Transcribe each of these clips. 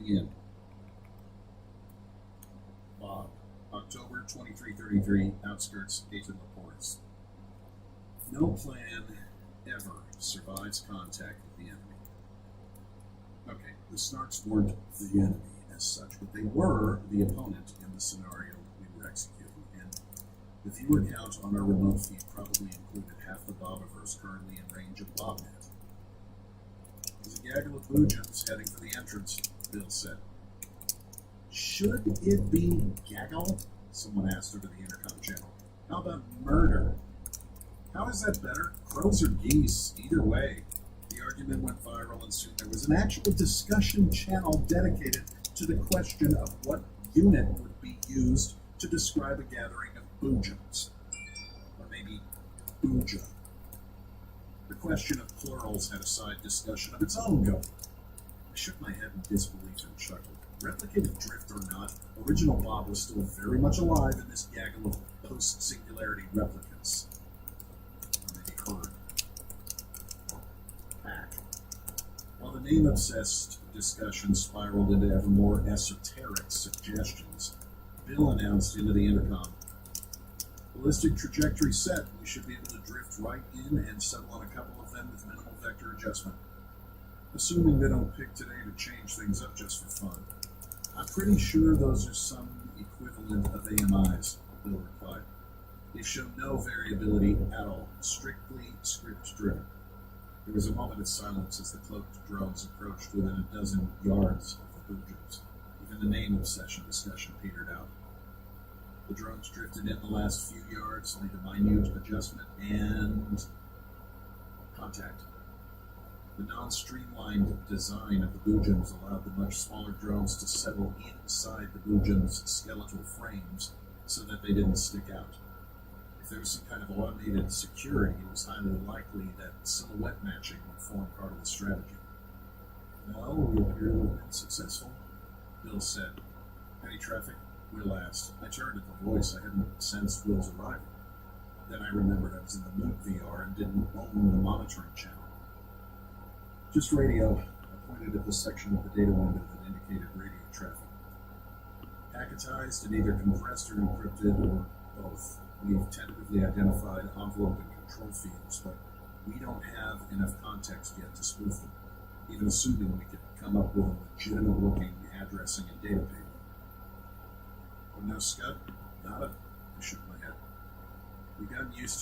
Checking in. Bob, October 2333, outskirts Aton-La-Porte. No plan ever survives contact with the enemy. Okay, the Snarks weren't the enemy as such, but they were the opponent in the scenario we were executing, and the viewer count on our remote feed probably included half the Bobiverse currently in range of Bobnet. There's a gaggle of boojums heading for the entrance, Bill said. Should it be gaggle? Someone asked over the intercom channel. How about murder? How is that better? Crows or geese? Either way. The argument went viral, and soon there was an actual discussion channel dedicated to the question of what unit would be used to describe a gathering of boojums. Or maybe booja. The question of plurals had a side discussion of its own going. I shook my head in disbelief and chuckled. Replicated drift or not, original Bob was still very much alive in this gaggle of post-singularity replicants. Or maybe herd. Pack. While the name-obsessed discussion spiraled into ever more esoteric suggestions, Bill announced into the intercom, ballistic trajectory set. We should be able to drift right in and settle on a couple of them with minimal vector adjustment. Assuming they don't pick today to change things up just for fun. I'm pretty sure those are some equivalent of AMIs, Bill replied. They show no variability at all, strictly script-driven. There was a moment of silence as the cloaked drones approached within a dozen yards of the boojums. Even the name obsession discussion petered out. The drones drifted in the last few yards, made a minute adjustment, and contact. The non-streamlined design of the boojums allowed the much smaller drones to settle inside the boojums' skeletal frames so that they didn't stick out. If there was some kind of automated security, it was highly likely that silhouette matching would form part of the strategy. Well, we appear to have been successful, Bill said. Any traffic? Will asked. I turned at the voice. I hadn't sensed Will's arrival. Then I remembered I was in the Moot VR and didn't own the monitoring channel. Just radio. I pointed at the section of the data window that indicated radio traffic. Packetized and either compressed or encrypted, or both. We've tentatively identified envelope and control fields, but we don't have enough context yet to spoof them, even assuming we could come up with a legitimate-looking addressing and data payload. Oh, no, Scud? Nada? I shook my head. We had gotten used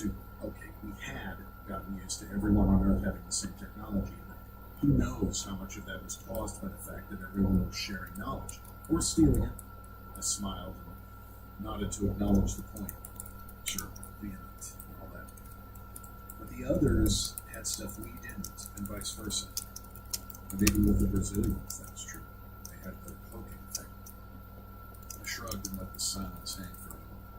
to everyone on Earth having the same technology, but who knows how much of that was caused by the fact that everyone was sharing knowledge, or stealing it. I smiled and nodded to acknowledge the point. Sure, being it and all that. But the others had stuff we didn't, and vice versa. And maybe with the Brazilians, that was true. They had the cloaking thing. I shrugged and let the silence hang for a moment.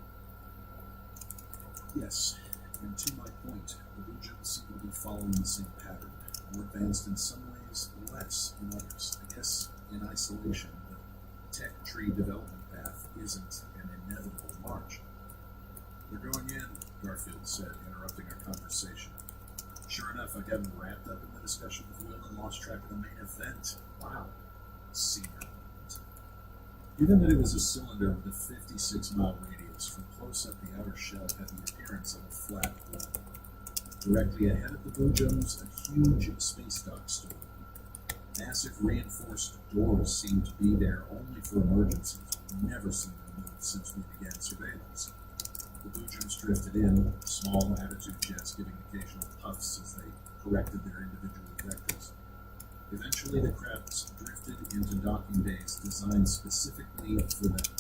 Yes, and to my point, the boojums seem to be following the same pattern. More advanced in some ways, less in others. I guess in isolation, the tech tree development path isn't an inevitable march. They're going in, Garfield said, interrupting our conversation. Sure enough, I got wrapped up in the discussion with Will and lost track of the main event. Wow. Senior. Given that it was a cylinder with a 56-mile radius, from close up the outer shell had the appearance of a flat wall. Directly ahead of the boojums, a huge space dock stood. Massive reinforced doors seemed to be there only for emergencies. We've never seen them move since we began surveillance. The boojums drifted in, small attitude jets giving occasional puffs as they corrected their individual vectors. Eventually, the crafts drifted into docking bays designed specifically for them.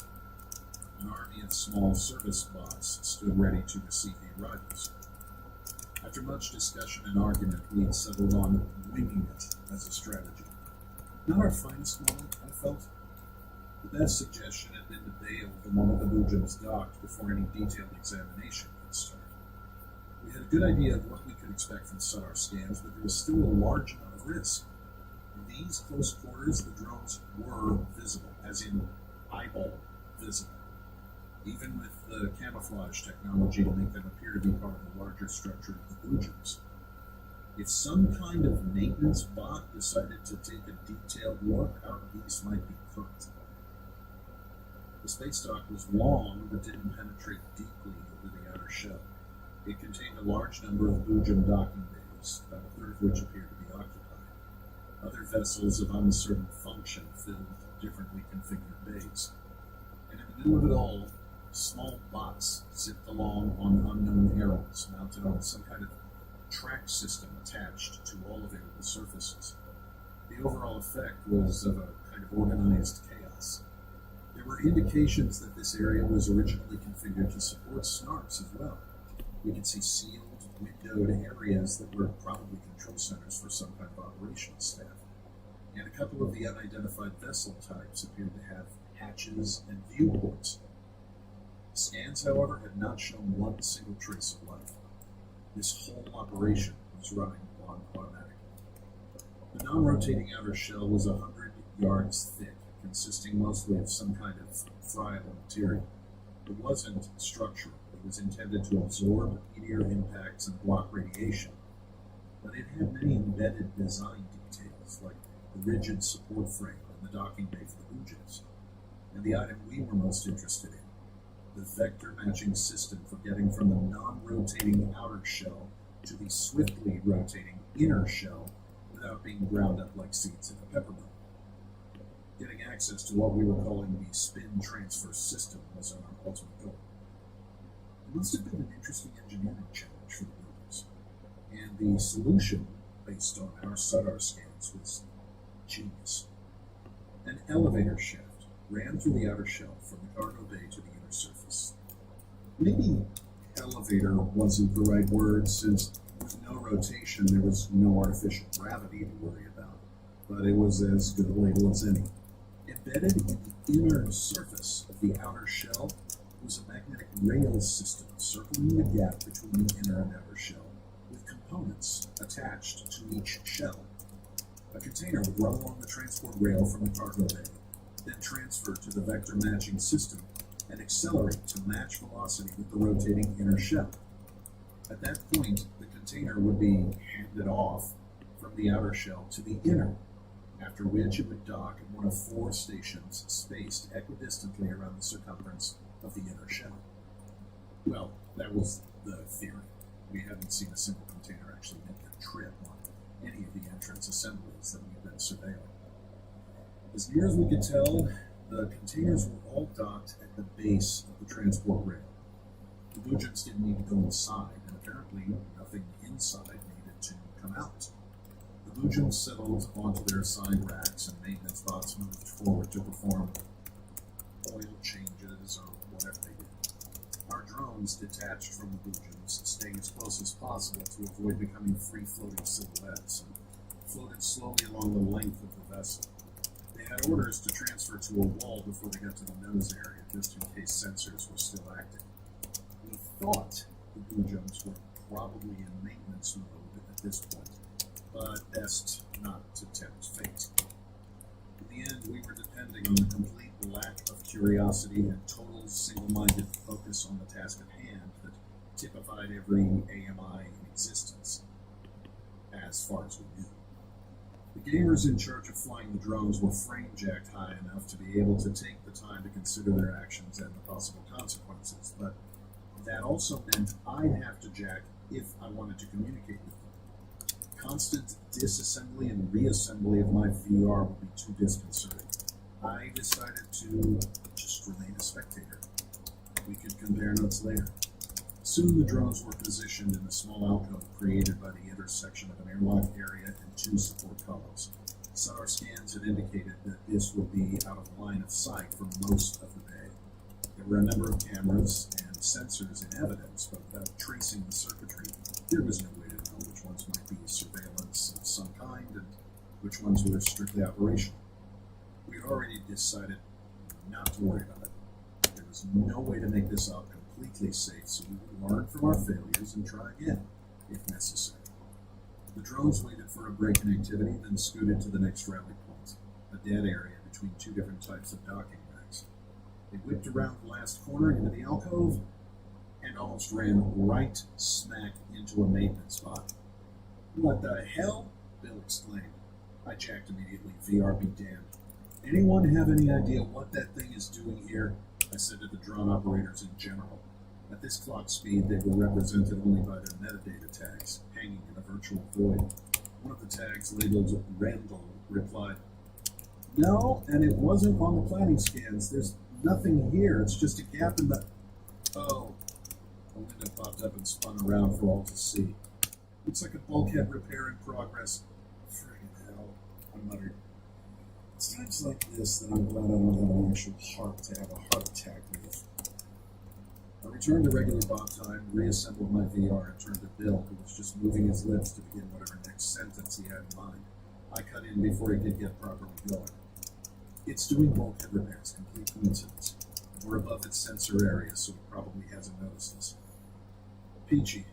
An army of small service bots stood ready to receive the arrivals. After much discussion and argument, we had settled on winging it as a strategy. Not our finest moment, I felt. The best suggestion had been to bail the moment the boojums docked before any detailed examination could start. We had a good idea of what we could expect from sonar scans, but there was still a large amount of risk. In these close quarters, the drones were visible, as in eyeball visible, even with the camouflage technology to make them appear to be part of the larger structure of the boojums. If some kind of maintenance bot decided to take a detailed look, our geese might be cooked. The space dock was long but didn't penetrate deeply into the outer shell. It contained a large number of Boojum docking bays, about a third of which appeared to be occupied. Other vessels of uncertain function filled differently configured bays. And in the middle of it all, small bots zipped along on unknown arrows mounted on some kind of track system attached to all available surfaces. The overall effect was of a kind of organized chaos. There were indications that this area was originally configured to support snarks as well. We could see sealed, windowed areas that were probably control centers for some kind of operational staff. And a couple of the unidentified vessel types appeared to have hatches and viewports. Scans, however, had not shown one single trace of life. This whole operation was running on automatic. The non-rotating outer shell was 100 yards thick, consisting mostly of some kind of friable material. It wasn't structural. It was intended to absorb meteor impacts and block radiation, but it had many embedded design details, like the rigid support frame and the docking bay for the Boojums. And the item we were most interested in, the vector matching system for getting from the non-rotating outer shell to the swiftly rotating inner shell without being ground up like seeds in a pepper mill. Getting access to what we were calling the spin transfer system was our ultimate goal. It must have been an interesting engineering challenge for the builders, and the solution, based on our SUDAR scans, was genius. An elevator shaft ran through the outer shell from the cargo bay to the inner surface. Maybe elevator wasn't the right word, since with no rotation there was no artificial gravity to worry about, but it was as good a label as any. Embedded in the inner surface of the outer shell was a magnetic rail system circling the gap between the inner and outer shell, with components attached to each shell. A container would run along the transport rail from the cargo bay, then transfer to the vector matching system and accelerate to match velocity with the rotating inner shell. At that point, the container would be handed off from the outer shell to the inner, after which it would dock at one of 4 stations spaced equidistantly around the circumference of the inner shell. Well, that was the theory. We hadn't seen a single container actually make a trip on any of the entrance assemblies that we had been surveilling. As near as we could tell, the containers were all docked at the base of the transport rail. The Boojums didn't need to go inside, and apparently nothing inside needed to come out. The Boojums settled onto their assigned racks, and maintenance bots moved forward to perform oil changes or whatever they did. Our drones, detached from the Boojums, stayed as close as possible to avoid becoming free-floating silhouettes, and floated slowly along the length of the vessel. They had orders to transfer to a wall before they got to the nose area, just in case sensors were still active. We thought the Boojums were probably in maintenance mode at this point, but best not to tempt fate. In the end, we were depending on the complete lack of curiosity and total single-minded focus on the task at hand that typified every AMI in existence, as far as we knew. The gamers in charge of flying the drones were frame-jacked high enough to be able to take the time to consider their actions and the possible consequences, but that also meant I'd have to jack if I wanted to communicate with them. Constant disassembly and reassembly of my VR would be too disconcerting. I decided to just remain a spectator. We could compare notes later. Soon the drones were positioned in a small alcove created by the intersection of an airlock area and 2 support columns. SUDAR scans had indicated that this would be out of line of sight for most of the day. There were a number of cameras and sensors in evidence, but without tracing the circuitry, there was no way to know which ones might be surveillance of some kind and which ones were strictly operational. We had already decided not to worry about it. There was no way to make this up completely safe, so we would learn from our failures and try again, if necessary. The drones waited for a break in activity, then scooted to the next rally point, a dead area between 2 different types of docking racks. They whipped around the last corner into the alcove and almost ran right smack into a maintenance bot. What the hell? Bill exclaimed. I jacked immediately. VR be damned. Anyone have any idea what that thing is doing here? I said to the drone operators in general. At this clock speed, they were represented only by their metadata tags, hanging in a virtual void. One of the tags, labeled Randall, replied, "No, and it wasn't on the planning scans. There's nothing here. It's just a gap in the..." Oh. A window popped up and spun around for all to see. "Looks like a bulkhead repair in progress." Friggin' hell, I muttered. It's times like this that I'm glad I don't have an actual heart to have a heart attack with. I returned to regular Bob time, reassembled my VR, and turned to Bill, who was just moving his lips to begin whatever next sentence he had in mind. I cut in before he could get properly going. "It's doing bulkhead repairs, complete coincidence. We're above its sensor area, so it probably hasn't noticed us." "Peachy,"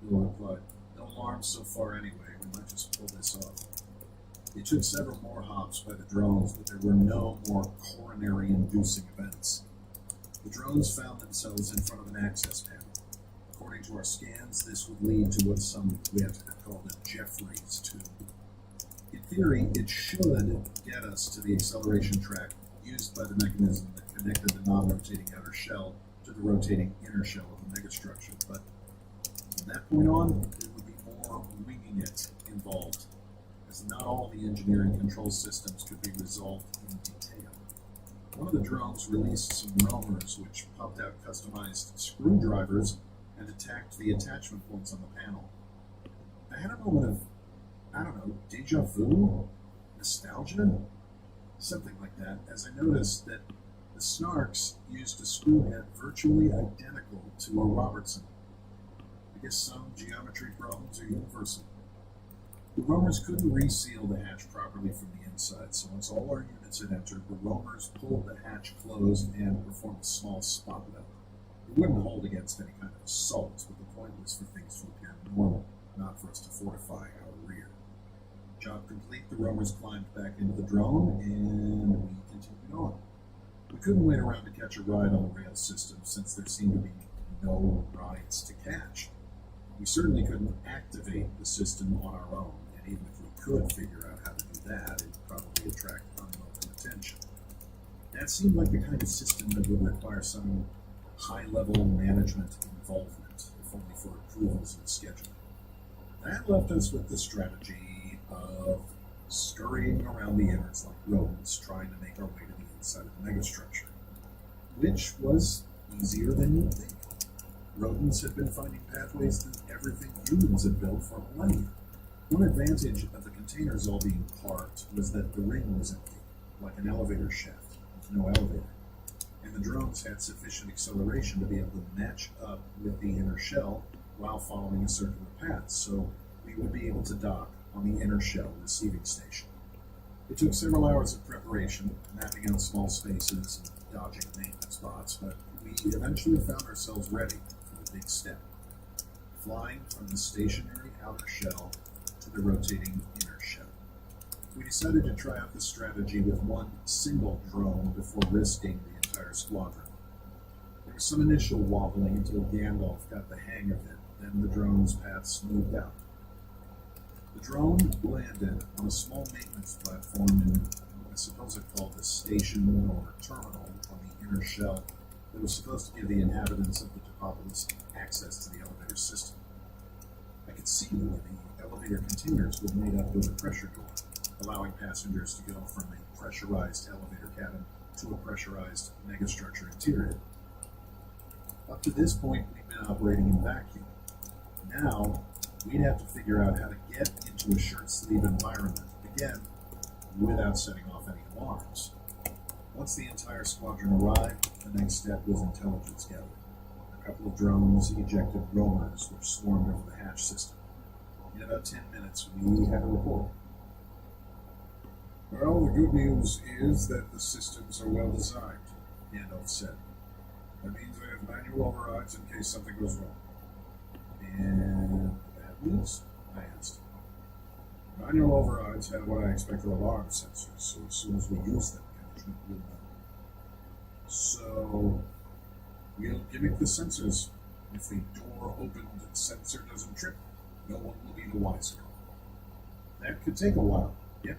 Bill replied. "No alarms so far anyway. We might just pull this off." It took several more hops by the drones, but there were no more coronary-inducing events. The drones found themselves in front of an access panel. According to our scans, this would lead to what some wit have called a Jeffries tube. In theory, it should get us to the acceleration track used by the mechanism that connected the non-rotating outer shell to the rotating inner shell of the megastructure, but from that point on, there would be more winging it involved, as not all the engineering control systems could be resolved in detail. One of the drones released some roamers which popped out customized screwdrivers and attacked the attachment points on the panel. I had a moment of, deja vu? Nostalgia? Something like that, as I noticed that the Snarks used a screw head virtually identical to a Robertson. I guess some geometry problems are universal. The roamers couldn't reseal the hatch properly from the inside, so once all our units had entered, the roamers pulled the hatch closed and performed a small spot weld. It wouldn't hold against any kind of assault, but the point was for things to appear normal, not for us to fortify our rear. Job complete, the roamers climbed back into the drone, and we continued on. We couldn't wait around to catch a ride on the rail system, since there seemed to be no rides to catch. We certainly couldn't activate the system on our own, and even if we could figure out how to do that, it would probably attract unwelcome attention. That seemed like the kind of system that would require some high-level management involvement, if only for approvals and scheduling. That left us with the strategy of scurrying around the innards like rodents, trying to make our way to the inside of the megastructure, which was easier than you'd think. Rodents had been finding pathways through everything humans had built for millennia. One advantage of the containers all being parked was that the ring was empty, like an elevator shaft with no elevator, and the drones had sufficient acceleration to be able to match up with the inner shell while following a circular path, so we would be able to dock on the inner shell receiving station. It took several hours of preparation, mapping out small spaces and dodging maintenance bots, but we eventually found ourselves ready for the big step, flying from the stationary outer shell to the rotating inner shell. We decided to try out this strategy with one single drone before risking the entire squadron. There was some initial wobbling until Gandalf got the hang of it, then the drone's path smoothed out. The drone landed on a small maintenance platform in what I suppose I'd call the station or terminal on the inner shell that was supposed to give the inhabitants of the Depopolis access to the elevator system. I could see where the elevator containers were made up with a pressure door, allowing passengers to go from a pressurized elevator cabin to a pressurized megastructure interior. Up to this point, we'd been operating in vacuum. Now, we'd have to figure out how to get into a shirt-sleeve environment, again, without setting off any alarms. Once the entire squadron arrived, the next step was intelligence gathering. A couple of drones ejected roamers, which swarmed over the hatch system. In about 10 minutes, we had a report. "Well, the good news is that the systems are well designed," Gandalf said. "That means they have manual overrides in case something goes wrong." "And that means?" I asked. "Manual overrides have what I expect are alarm sensors, so as soon as we use them, management will know. So, we'll gimmick the sensors. If the door-opened sensor doesn't trip, no one will be the wiser. That could take a while. Yep.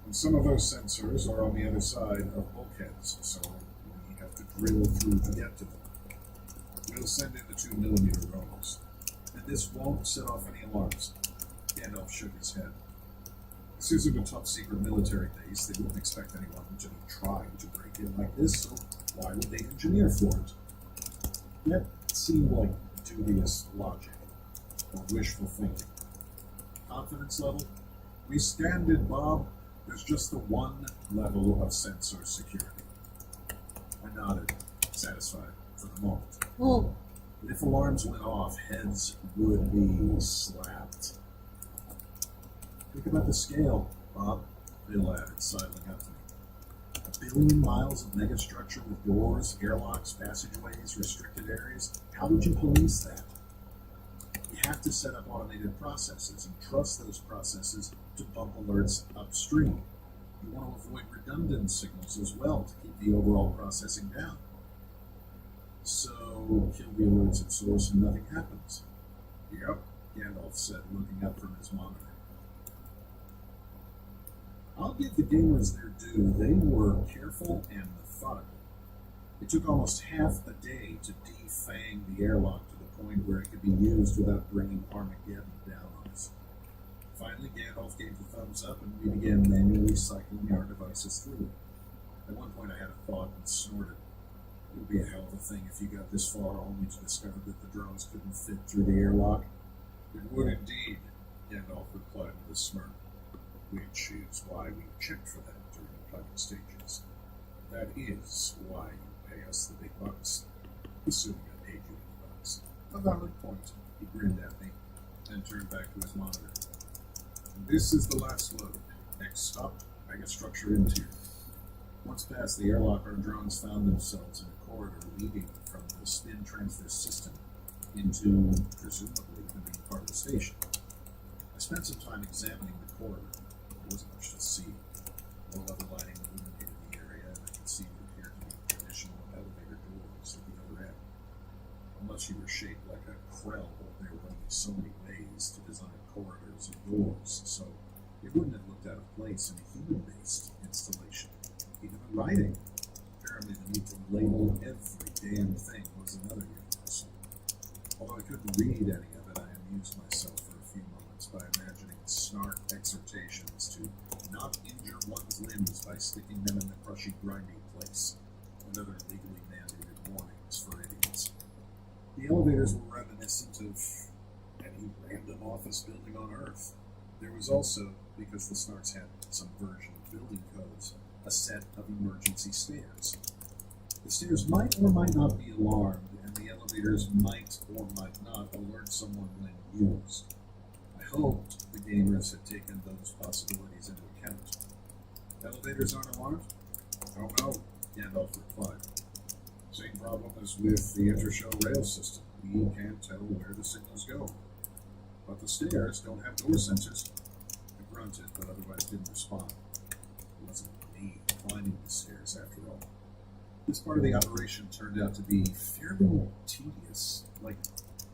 And some of those sensors are on the other side of bulkheads, so we have to drill through to get to them. We'll send in the 2mm rollers. And this won't set off any alarms. Gandalf shook his head. This isn't a top-secret military base. They wouldn't expect anyone to be trying to break in like this, so why would they engineer for it? That seemed like dubious logic, or wishful thinking. Confidence level? We scanned it, Bob. There's just the one level of sensor security. I nodded, satisfied for the moment. Oh, But if alarms went off, heads would be slapped. Think about the scale, Bob, Bill added, sidling up to me. 1 billion miles of megastructure with doors, airlocks, passageways, restricted areas. How would you police that? You have to set up automated processes and trust those processes to bump alerts upstream. You want to avoid redundant signals as well to keep the overall processing down. So, kill the alerts at source and nothing happens. Yep, Gandalf said, looking up from his monitor. I'll give the gamers their due. They were careful and methodical. It took almost half a day to defang the airlock to the point where it could be used without bringing Armageddon down on us. Finally, Gandalf gave the thumbs up and we began manually cycling our devices through. At one point I had a thought and snorted. It would be a hell of a thing if you got this far only to discover that the drones couldn't fit through the airlock. It would indeed, Gandalf replied with a smirk, which is why we checked for that during the planning stages. That is why you pay us the big bucks, assuming I paid you any bucks. A valid point. He grinned at me and turned back to his monitor. This is the last load. Next stop, megastructure interior. Once past the airlock, our drones found themselves in a corridor leading from the spin transfer system into, presumably, the main part of the station. I spent some time examining the corridor. There wasn't much to see. No other lighting illuminated the area, and I could see what appeared to be traditional elevator doors at the other end. Unless you were shaped like a Krell, there were only so many ways to design corridors and doors, so it wouldn't have looked out of place in a human-based installation. Even the writing. Apparently the need to label every damn thing was another universal. Although I couldn't read any of it, I amused myself for a few moments by imagining snark exhortations to not injure one's limbs by sticking them in the crushy, grindy place, and other legally mandated warnings for idiots. The elevators were reminiscent of any random office building on Earth. There was also, because the snarks had some version of building codes, a set of emergency stairs. The stairs might or might not be alarmed, and the elevators might or might not alert someone when used. I hoped the gamers had taken those possibilities into account. Elevators aren't alarmed? Oh no, Gandalf replied. Same problem as with the intershow rail system. We can't tell where the signals go. But the stairs don't have door sensors. I grunted, but otherwise didn't respond. It wasn't me climbing the stairs, after all. This part of the operation turned out to be fairly tedious, like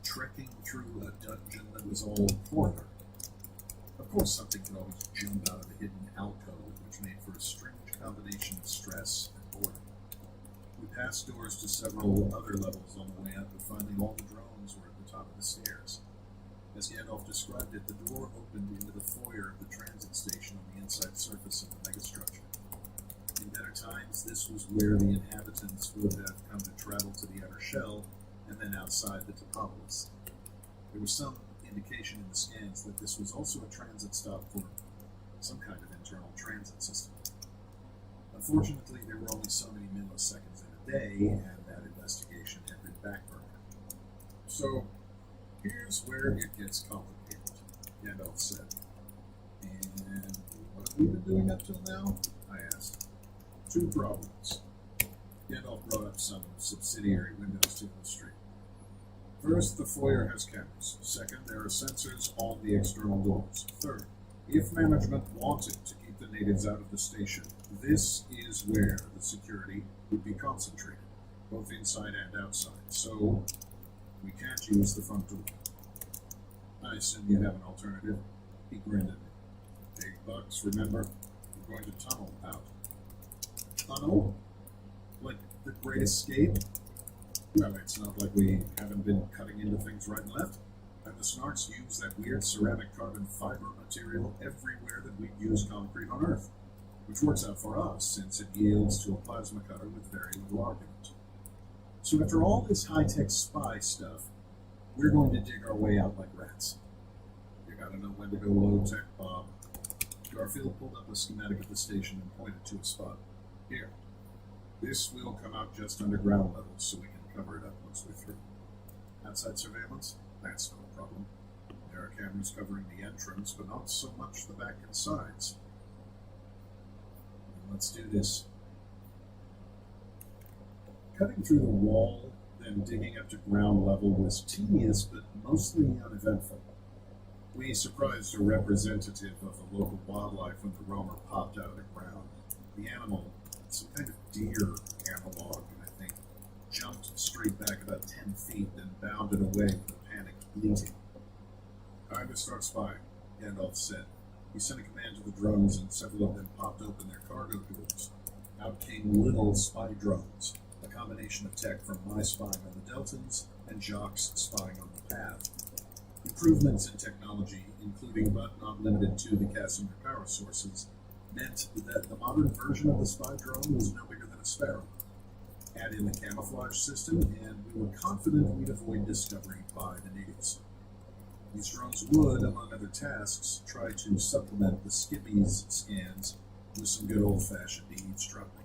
trekking through a dungeon that was all corridor. Of course, something could always jump out of a hidden alcove, which made for a strange combination of stress and boredom. We passed doors to several other levels on the way up, but finally all the drones were at the top of the stairs. As Gandalf described it, the door opened into the foyer of the transit station on the inside surface of the megastructure. In better times, this was where the inhabitants would have come to travel to the outer shell and then outside the Topopolis. There was some indication in the scans that this was also a transit stop for some kind of internal transit system. Unfortunately, there were only so many milliseconds in a day, and that investigation had been backburnered. So, here's where it gets complicated, Gandalf said. And what have we been doing up till now? I asked. 2 problems. Gandalf brought up some subsidiary windows to illustrate. First, the foyer has cameras. Second, there are sensors on the external doors. Third, if management wanted to keep the natives out of the station, this is where the security would be concentrated, both inside and outside. So, we can't use the front door. I assume you have an alternative? He grinned at me. Big bucks, remember? We're going to tunnel out. Tunnel? Like the Great Escape? Well, it's not like we haven't been cutting into things right and left. And the Snarks use that weird ceramic carbon fiber material everywhere that we use concrete on Earth, which works out for us since it yields to a plasma cutter with very little argument. So after all this high-tech spy stuff, we're going to dig our way out like rats. You gotta know when to go low-tech, Bob. Garfield pulled up a schematic of the station and pointed to a spot. Here. This will come out just under ground level, so we can cover it up once we're through. Outside surveillance? That's no problem. There are cameras covering the entrance, but not so much the back and sides. Let's do this. Cutting through the wall, then digging up to ground level was tedious, but mostly uneventful. We surprised a representative of the local wildlife when the roamer popped out of the ground. The animal, some kind of deer analog, I think, jumped straight back about 10 feet, then bounded away with a panicked bleating. Time to start spying, Gandalf said. He sent a command to the drones, and several of them popped open their cargo doors. Out came little spy drones, a combination of tech from my spying on the Deltans and Jock's spying on the path. Improvements in technology, including but not limited to the Casimir power sources, meant that the modern version of the spy drone was no bigger than a sparrow. Add in the camouflage system, and we were confident we'd avoid discovery by the natives. These drones would, among other tasks, try to supplement the Skippy's scans with some good old-fashioned eavesdropping.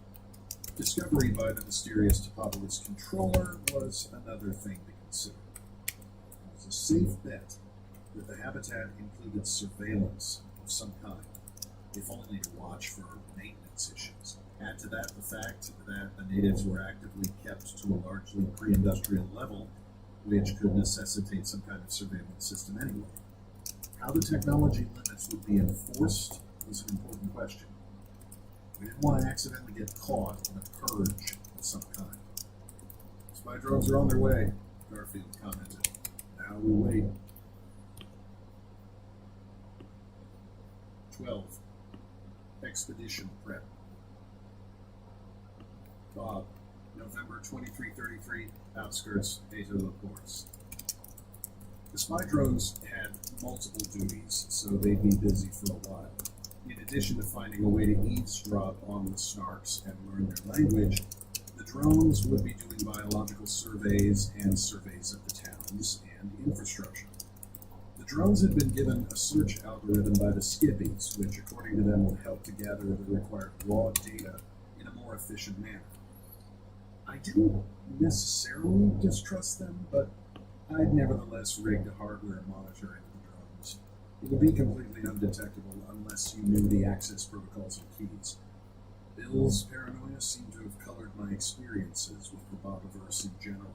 Discovery by the mysterious Topopolis controller was another thing to consider. It was a safe bet that the habitat included surveillance of some kind, if only to watch for maintenance issues. Add to that the fact that the natives were actively kept to a largely pre-industrial level, which could necessitate some kind of surveillance system anyway. How the technology limits would be enforced was an important question. We didn't want to accidentally get caught in a purge of some kind. Spy drones are on their way, Garfield commented. Now we wait. 12. Expedition prep. Bob, November 2333, outskirts Eta Lacourse. The spy drones had multiple duties, so they'd be busy for a while. In addition to finding a way to eavesdrop on the Snarks and learn their language, the drones would be doing biological surveys and surveys of the towns and infrastructure. The drones had been given a search algorithm by the Skippies, which according to them would help to gather the required raw data in a more efficient manner. I didn't necessarily distrust them, but I'd nevertheless rigged a hardware monitor into the drones. It would be completely undetectable unless you knew the access protocols and keys. Bill's paranoia seemed to have colored my experiences with the Bobiverse in general.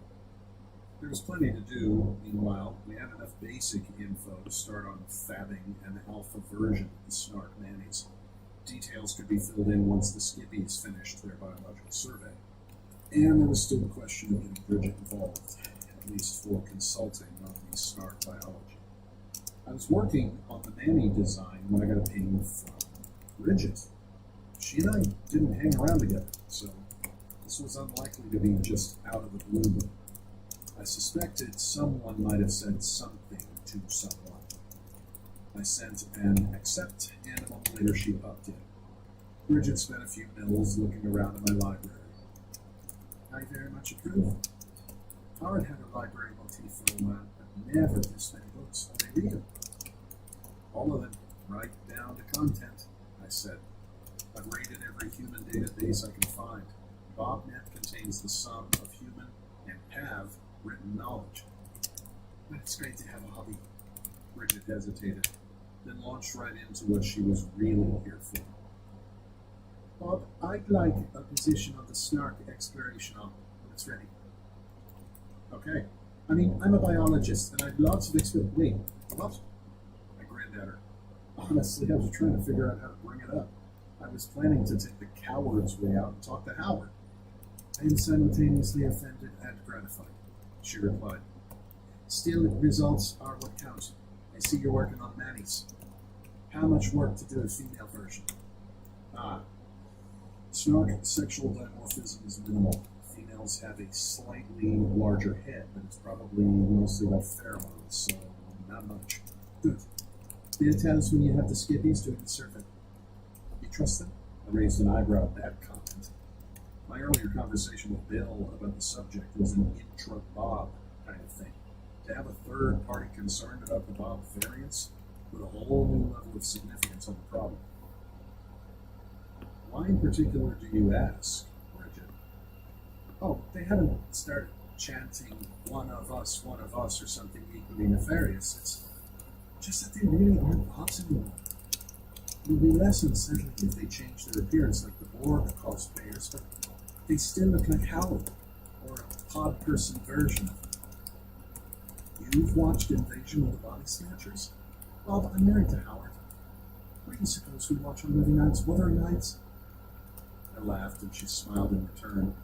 There was plenty to do. Meanwhile, we had enough basic info to start on fabbing an alpha version of the Snark Mannies. Details could be filled in once the Skippies finished their biological survey. And there was still the question of getting Bridget involved, at least for consulting on the Snark biology. I was working on the nanny design when I got a ping from Bridget. She and I didn't hang around together, so this was unlikely to be just out of the blue. I suspected someone might have said something to someone. I sent an accept, and a month later she popped in. Bridget spent a few mils looking around in my library. I very much approve. Howard had a library motif for a while, but never this many books. Are they real? All of them, right down to content, I said. I've rated every human database I can find. BobNet contains the sum of human and PAV written knowledge. But it's great to have a hobby. Bridget hesitated, then launched right into what she was really here for. Bob, I'd like a position on the Snark exploration arm when it's ready. Okay. I mean, I'm a biologist, and I've lots of experience. Wait, what? I grinned at her. Honestly, I was trying to figure out how to bring it up. I was planning to take the coward's way out and talk to Howard. I am simultaneously offended and gratified, she replied. Still, results are what count. I see you're working on Manny's. How much work to do a female version? Ah, snark sexual dimorphism is minimal. Females have a slightly larger head, but it's probably mostly about pheromones, so not much. Good. Data tells when you have the skippies doing the survey. You trust them? I raised an eyebrow at that comment. My earlier conversation with Bill about the subject was an intra-Bob kind of thing. To have a third party concerned about the Bob variance put a whole new level of significance on the problem. Why in particular do you ask, Bridget? Oh, they haven't started chanting one of us, or something equally nefarious. It's just that they really aren't Bobs anymore. It would be less unsettling if they changed their appearance like the Borg cosplayers, but they still look like Howard, or a pod person version of him. You've watched Invasion of the Body Snatchers? Well, I'm married to Howard. What do you suppose we watch on movie nights? Wuthering Nights? I laughed and she smiled in return,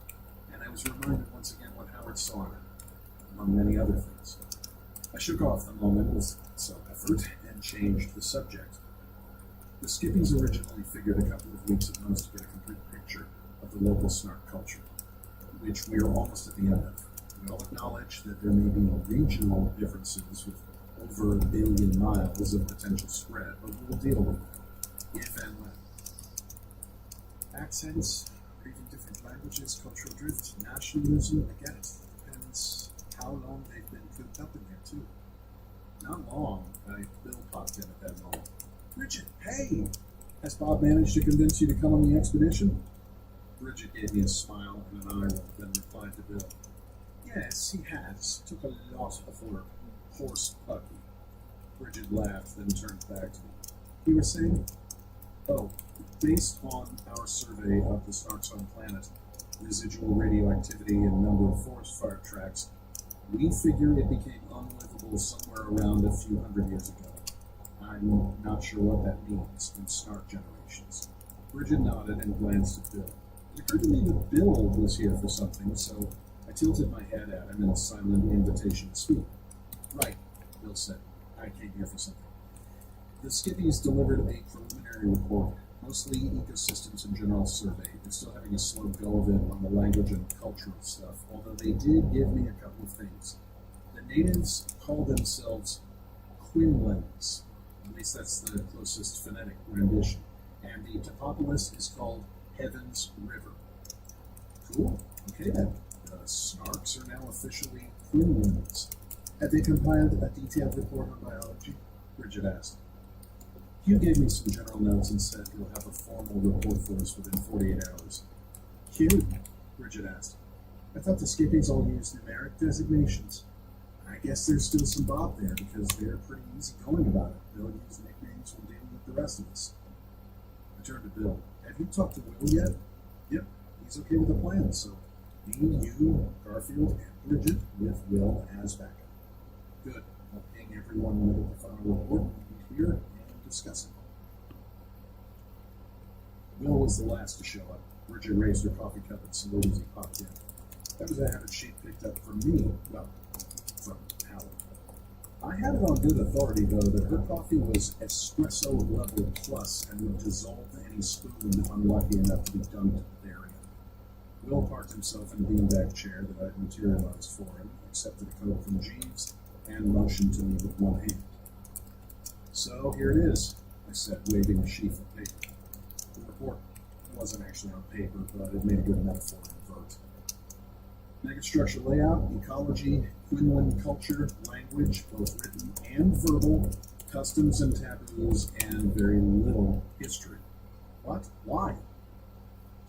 and I was reminded once again what Howard saw in her, among many other things. I shook off the moment with some effort and changed the subject. The Skippies originally figured a couple of weeks at most to get a complete picture of the local snark culture, which we are almost at the end of. We all acknowledge that there may be regional differences with over 1 billion miles of potential spread, but we'll deal with that, if and when. Accents, or even different languages, cultural drift, nationalism, I get it. Depends how long they've been cooped up in there, too. Not long, Bill popped in at that moment. Bridget, hey! Has Bob managed to convince you to come on the expedition? Bridget gave me a smile and an eye roll, then replied to Bill. Yes, he has. Took a lot of work. Horse puppy. Bridget laughed, then turned back to me. You were saying? Oh, based on our survey of the snark's home planet, residual radioactivity and number of forest fire tracks, we figure it became unlivable somewhere around a few hundred years ago. I'm not sure what that means in snark generations. Bridget nodded and glanced at Bill. It occurred to me that Bill was here for something, so I tilted my head at him in a silent invitation to speak. Right, Bill said. I came here for something. The Skippies delivered a preliminary report, mostly ecosystems and general survey. They're still having a slow go of it on the language and cultural stuff, although they did give me a couple of things. The natives call themselves Quinlans. At least that's the closest phonetic rendition. And the topopolis is called Heaven's River. Cool. Okay then. The snarks are now officially Quinlans. Have they compiled a detailed report on biology? Bridget asked. Hugh gave me some general notes and said he'll have a formal report for us within 48 hours. Hugh? Bridget asked. I thought the Skippies all used numeric designations. I guess there's still some Bob there because they're pretty easygoing about it. They'll use nicknames when dealing with the rest of us. I turned to Bill. Have you talked to Will yet? Yep, he's okay with the plan, so me, you, Garfield, and Bridget with Will as backup. Good. I'll ping everyone when I get the final report and be here and discuss it. Will was the last to show up. Bridget raised her coffee cup and saluted as he popped in. That was a habit she'd picked up from me, well, from Howard. I had it on good authority, though, that her coffee was espresso level plus and would dissolve any spoon unlucky enough to be dunked therein. Will parked himself in a beanbag chair that I'd materialized for him, accepted a coat from Jeeves, and motioned to me with one hand. So here it is, I said, waving a sheaf of paper. The report wasn't actually on paper, but it made a good metaphor in vert. Megastructure layout, ecology, Quinlan culture, language, both written and verbal, customs and taboos, and very little history. What? Why?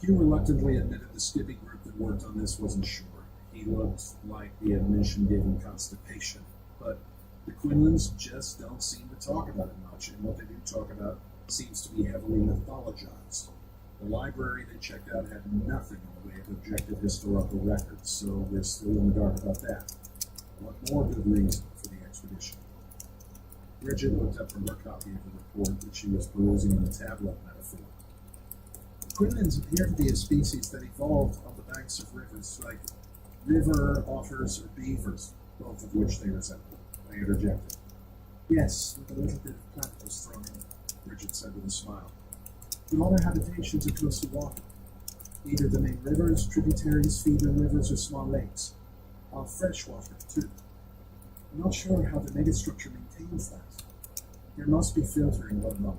Hugh reluctantly admitted the Skippy group that worked on this wasn't sure. He looked like the admission gave him constipation. But the Quinlans just don't seem to talk about it much, and what they do talk about seems to be heavily mythologized. The library they checked out had nothing in the way of objective historical records, so we're still in the dark about that. What more good reason for the expedition? Bridget looked up from her copy of the report that she was perusing in the tablet metaphor. The Quinlans appear to be a species that evolved on the banks of rivers, like river otters or beavers, both of which they resemble. I interjected. Yes, with a little bit of platypus thrown in. Bridget said with a smile. But all their habitations are close to water. Either the main rivers, tributaries, feeder rivers, or small lakes. All fresh water, too. I'm not sure how the megastructure maintains that. There must be filtering going on.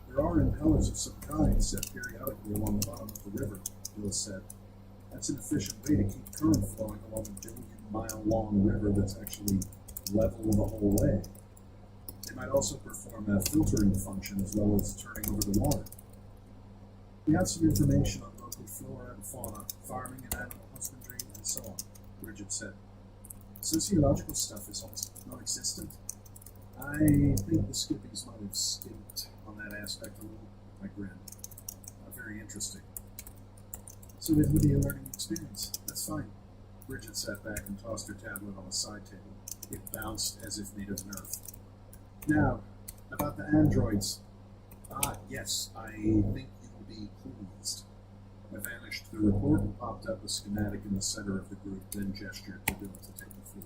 There are impellers of some kind set periodically along the bottom of the river, Bill said. That's an efficient way to keep current flowing along a billion-mile-long river that's actually level the whole way. They might also perform a filtering function as well as turning over the water. We have some information on local flora and fauna, farming and animal husbandry, and so on, Bridget said. Sociological stuff is almost non-existent. I think the Skippies might have skipped on that aspect a little. I grinned. Not very interesting. So it would be a learning experience. That's fine. Bridget sat back and tossed her tablet on a side table. It bounced as if made of nerve. Now, about the androids. Yes, I think you'll be pleased. I vanished the report and popped up a schematic in the center of the group, then gestured to Bill to take the floor.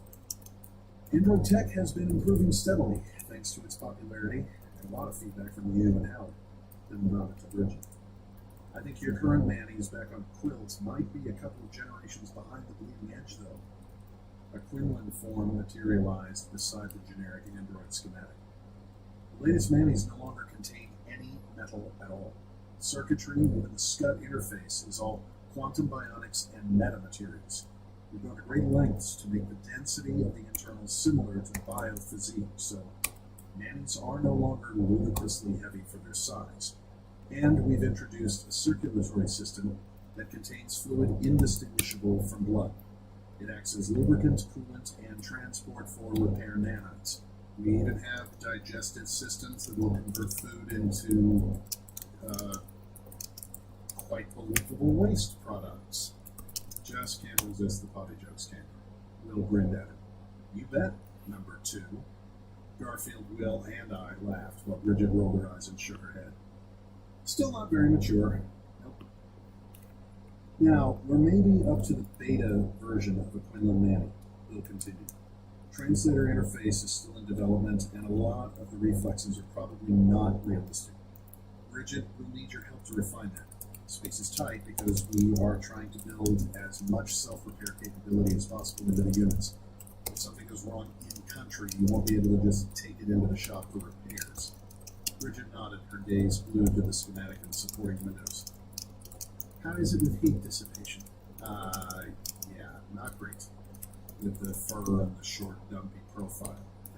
Android tech has been improving steadily, thanks to its popularity, and a lot of feedback from you and Howard. Bill nodded to Bridget. I think your current Manny's back on Quilts might be a couple of generations behind the bleeding edge, though. A Quinlan form materialized beside the generic Android schematic. The latest Manny's no longer contain any metal at all. The circuitry, even the SCUT interface, is all quantum bionics and metamaterials. We've gone to great lengths to make the density of the internals similar to biophysique, so Manny's are no longer ludicrously heavy for their size. And we've introduced a circulatory system that contains fluid indistinguishable from blood. It acts as lubricant, coolant, and transport for repair nanites. We even have digestive systems that will convert food into quite believable waste products. Just can't resist the potty jokes, can you? Will grinned at him. You bet, number two. Garfield, Will, and I laughed while Bridget rolled her eyes and shook her head. Still not very mature. Nope. Now, we're maybe up to the beta version of a Quinlan Manny, Will continued. Translator interface is still in development, and a lot of the reflexes are probably not realistic. Bridget, we'll need your help to refine that. Space is tight because we are trying to build as much self-repair capability as possible into the units. If something goes wrong in country, you won't be able to just take it into the shop for repairs. Bridget nodded, her gaze glued to the schematic and supporting windows. How is it with heat dissipation? Yeah, not great. With the fur and the short, dumpy profile.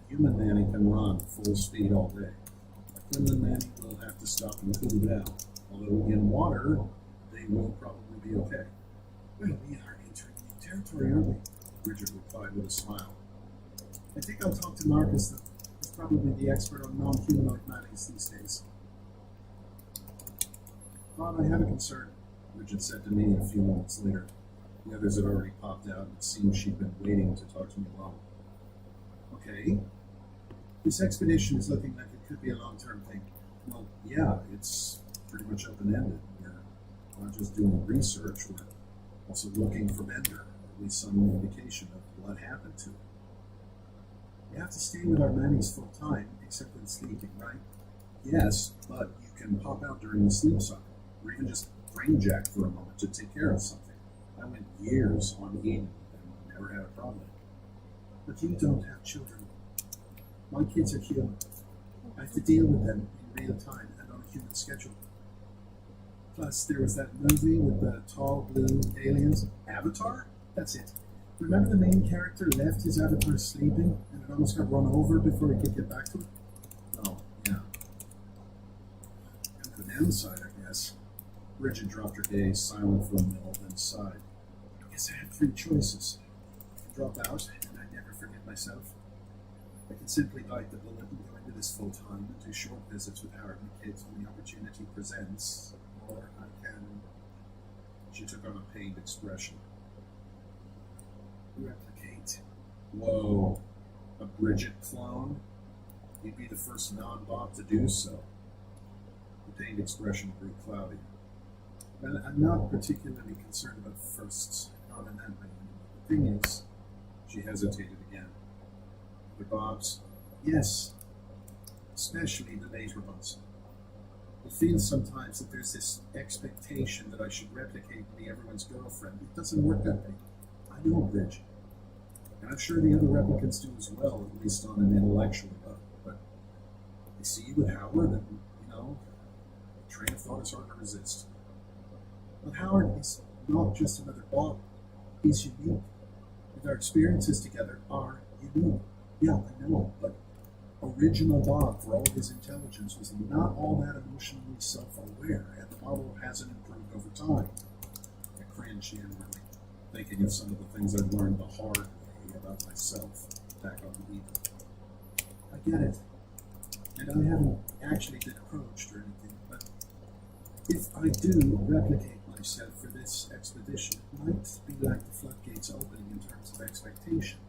The human Manny can run full speed all day. A Quinlan Manny will have to stop and cool down. Although in water, they will probably be okay. Well, we are entering new territory, aren't we? Bridget replied with a smile. I think I'll talk to Marcus, though. He's probably the expert on non-humanoid Manny's these days. Bob, I have a concern, Bridget said to me a few moments later. The others had already popped out, and it seemed she'd been waiting to talk to me alone. Okay. This expedition is looking like it could be a long-term thing. Well, yeah, it's pretty much open-ended. We're not just doing research, we're also looking for Bender, or at least some indication of what happened to him. We have to stay with our Manny's full-time, except when sleeping, right? Yes, but you can pop out during the sleep cycle, or even just brain jack for a moment to take care of something. I went years on Eden and never had a problem. But you don't have children. My kids are human. I have to deal with them in real time and on a human schedule. Plus, there was that movie with the tall blue aliens. Avatar? That's it. Remember the main character left his avatar sleeping and it almost got run over before he could get back to it? Oh, yeah. And the downside, I guess. Bridget dropped her gaze, silent for a minute, then sighed. I guess I have three choices. I can drop out, and I never forget myself. I can simply bite the bullet and go into this full-time and do short visits with Howard and the kids when the opportunity presents. Or I can... She took on a pained expression. Replicate. Whoa. A Bridget clone? You'd be the first non-Bob to do so. The pained expression grew cloudy. Well, I'm not particularly concerned about firsts, not in that way. The thing is, she hesitated again. The Bobs? Yes, especially the later ones. I feel sometimes that there's this expectation that I should replicate and be everyone's girlfriend. It doesn't work that way. I know, Bridge. And I'm sure the other replicants do as well, at least on an intellectual level. But I see you with Howard, and, train of thought is hard to resist. But Howard is not just another Bob. He's unique. And our experiences together are unique. Yeah, I know, but original Bob, for all of his intelligence, was not all that emotionally self-aware, and the model hasn't improved over time. I cringe inwardly, thinking of some of the things I've learned the hard way about myself back on the Eden. I get it, and I haven't actually been approached or anything, but if I do replicate myself for this expedition, it might be like the floodgates opening in terms of expectation.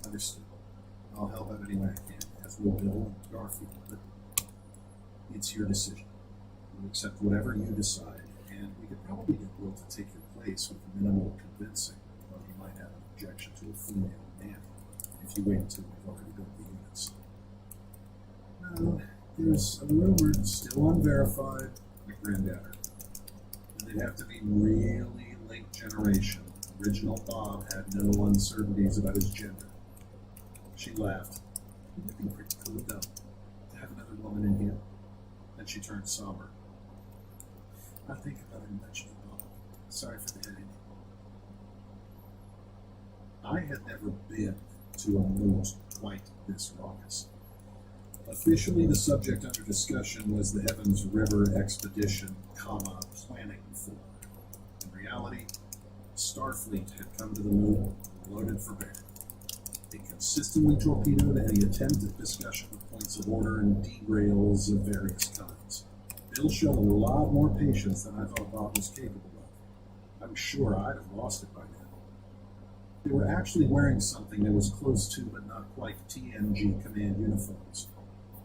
Understood. I'll help out any way I can, as will Bill and Garfield, but it's your decision. We'll accept whatever you decide, and we could probably get Will to take your place with minimal convincing, though he might have an objection to a female nanny if you wait until we've already built the units. Now, there's a rumor, still unverified, I grinned at her, and they'd have to be really late generation. Original Bob had no uncertainties about his gender. She laughed. It would be pretty cool, though, to have another woman in here. Then she turned somber. I think about it mentioning Bob. Sorry for the headache. I had never been to a moot quite this raucous. Officially, the subject under discussion was the Heavens River Expedition, planning for. In reality, Starfleet had come to the moon loaded for bear. They consistently torpedoed any attempt at discussion of points of order and derails of various kinds. Bill showed a lot more patience than I thought Bob was capable of. I was sure I'd have lost it by now. They were actually wearing something that was close to but not quite TNG command uniforms.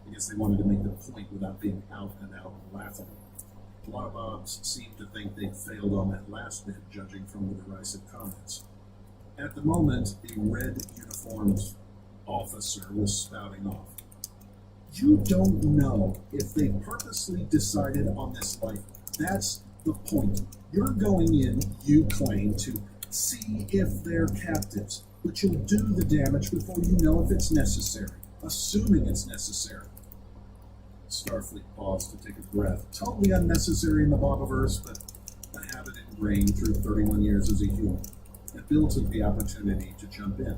I guess they wanted to make the point without being out and out laughable. A lot of Bobs seemed to think they'd failed on that last bit, judging from the derisive comments. At the moment, a red uniformed officer was spouting off. You don't know if they purposely decided on this life. That's the point. You're going in, you claim, to see if they're captives, but you'll do the damage before you know if it's necessary, assuming it's necessary. Starfleet paused to take a breath. Totally unnecessary in the Bobiverse, but a habit ingrained through 31 years as a human. And Bill took the opportunity to jump in.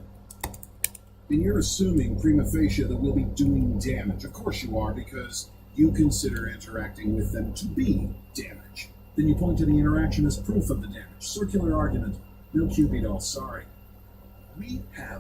And you're assuming prima facie that we'll be doing damage. Of course you are, because you consider interacting with them to be damage. Then you point to the interaction as proof of the damage. Circular argument. No QB doll, sorry. We have